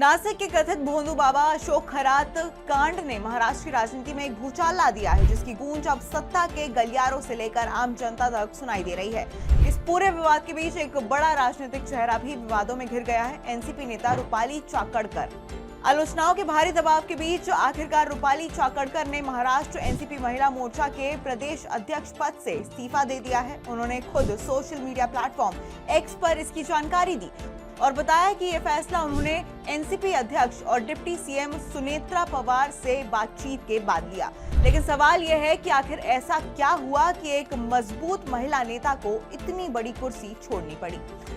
नासिक के कथित भोंदू बाबा अशोक खरात कांड ने महाराष्ट्र की राजनीति में एक भूचाल ला दिया है, जिसकी गूंज अब सत्ता के गलियारों से लेकर आम जनता तक सुनाई दे रही है। इस पूरे विवाद के बीच एक बड़ा राजनीतिक चेहरा भी विवादों में घिर गया है। एनसीपी नेता रूपाली चाकणकर। आलोचनाओं के भारी दबाव के बीच आखिरकार रूपाली चाकणकर ने महाराष्ट्र एनसीपी महिला मोर्चा के प्रदेश अध्यक्ष पद से इस्तीफा दे दिया है। उन्होंने खुद सोशल मीडिया प्लेटफॉर्म एक्स पर इसकी जानकारी दी और बताया कि ये फैसला उन्होंने एनसीपी अध्यक्ष और डिप्टी सीएम सुनेत्रा पवार से बातचीत के बाद लिया। लेकिन सवाल यह है कि आखिर ऐसा क्या हुआ कि एक मजबूत महिला नेता को इतनी बड़ी कुर्सी छोड़नी पड़ी।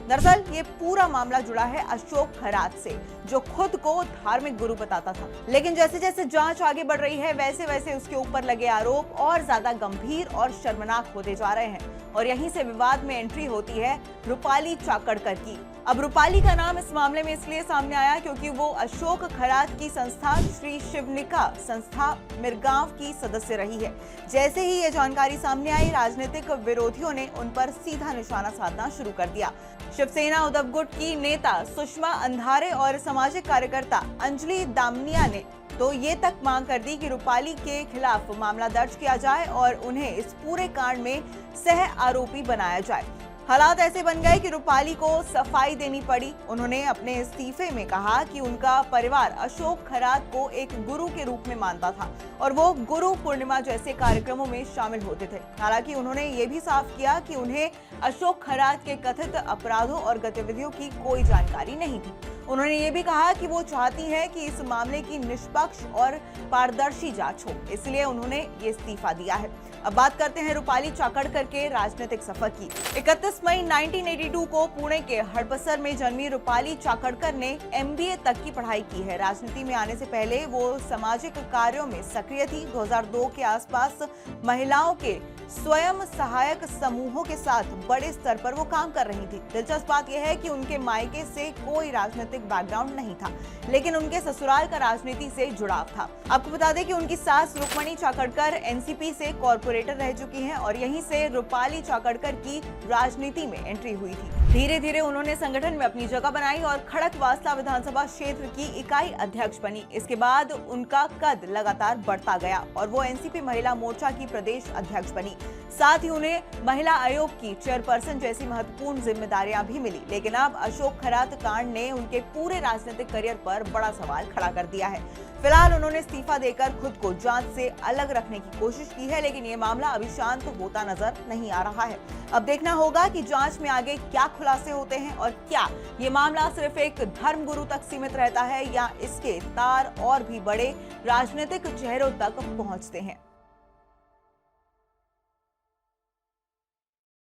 दरअसल ये पूरा मामला जुड़ा है अशोक खरात से, जो खुद को धार्मिक गुरु बताता था। लेकिन जैसे जैसे जांच आगे बढ़ रही है, वैसे वैसे उसके ऊपर लगे आरोप और ज्यादा गंभीर और शर्मनाक होते जा रहे हैं और यहीं से विवाद में एंट्री होती है रूपाली चाकणकर की। अब रूपाली का नाम इस मामले में इसलिए सामने आया क्योंकि वो अशोक खरात की संस्था श्री शिवनिका संस्था मिरगांव की सदस्य रही है। जैसे ही ये जानकारी सामने आई, राजनीतिक विरोधियों ने उन पर सीधा निशाना साधना शुरू कर दिया। शिवसेना उद्धव गुट की नेता सुषमा अंधारे और सामाजिक कार्यकर्ता अंजलि दामनिया ने तो ये तक मांग कर दी कि रूपाली के खिलाफ मामला दर्ज किया जाए और उन्हें इस पूरे कांड में सह आरोपी बनाया जाए। हालात ऐसे बन गए कि रूपाली को सफाई देनी पड़ी। उन्होंने अपने इस्तीफे में कहा कि उनका परिवार अशोक खरात को एक गुरु के रूप में मानता था और वो गुरु पूर्णिमा जैसे कार्यक्रमों में शामिल होते थे। हालांकि उन्होंने ये भी साफ किया कि उन्हें अशोक खरात के कथित अपराधों और गतिविधियों की कोई जानकारी नहीं थी। उन्होंने ये भी कहा कि वो चाहती हैं कि इस मामले की निष्पक्ष और पारदर्शी जांच हो, इसलिए उन्होंने ये इस्तीफा दिया है। अब बात करते हैं रूपाली चाकणकर के राजनीतिक सफर की। 31 मई 1982 को पुणे के हड़पसर में जन्मी रूपाली चाकणकर ने MBA तक की पढ़ाई की है। राजनीति में आने से पहले वो सामाजिक कार्यों में सक्रिय थी। 2002 के आसपास महिलाओं के स्वयं सहायक समूहों के साथ बड़े स्तर पर वो काम कर रही थी। दिलचस्प बात यह है कि उनके मायके से कोई राजनीतिक बैकग्राउंड नहीं था, लेकिन उनके ससुराल का राजनीति से जुड़ाव था। आपको बता दें कि उनकी सास रुक्मणी चाकणकर एनसीपी से कॉर्पोरेटर रह चुकी हैं और यहीं से रूपाली चाकणकर की राजनीति में एंट्री हुई थी। धीरे धीरे उन्होंने संगठन में अपनी जगह बनाई और खड़कवासला विधानसभा क्षेत्र की इकाई अध्यक्ष बनी। इसके बाद उनका कद लगातार बढ़ता गया और वो एनसीपी महिला मोर्चा की प्रदेश अध्यक्ष बनी। साथ ही उन्हें महिला आयोग की चेयरपर्सन जैसी महत्वपूर्ण जिम्मेदारियां भी मिली। लेकिन अब अशोक खरात कांड ने उनके पूरे राजनीतिक करियर पर बड़ा सवाल खड़ा कर दिया है। फिलहाल उन्होंने इस्तीफा देकर खुद को जांच से अलग रखने की कोशिश की है, लेकिन ये मामला अभी शांत होता नजर नहीं आ रहा है। अब देखना होगा कि जांच में आगे क्या खुलासे होते हैं और क्या ये मामला सिर्फ एक धर्मगुरु तक सीमित रहता है या इसके तार और भी बड़े राजनीतिक चेहरों तक पहुंचते हैं।